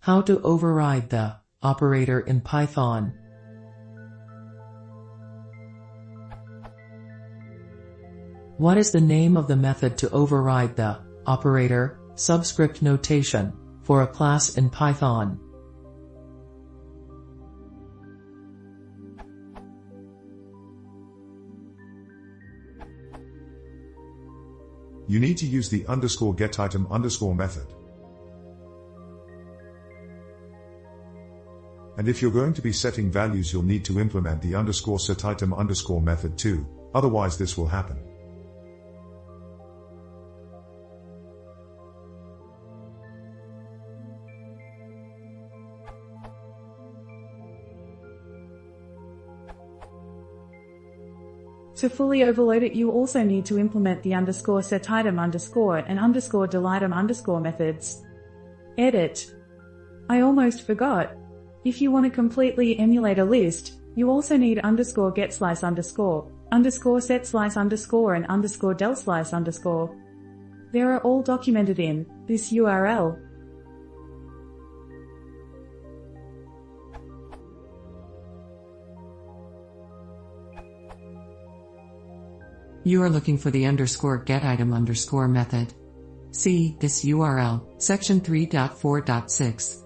How to override the operator in Python. What is the name of the method to override the operator subscript notation for a class in Python? You need to use the _getItem_ method. And if you're going to be setting values, you'll need to implement the _setItem_ method too, otherwise this will happen. To fully overload it, you also need to implement the _setItem_ and _deleTem_ methods. Edit. I almost forgot. If you want to completely emulate a list, you also need _getslice_, _setslice_ and _delslice_. They are all documented in this URL. You are looking for the _getItem_ method. See this URL, section 3.4.6.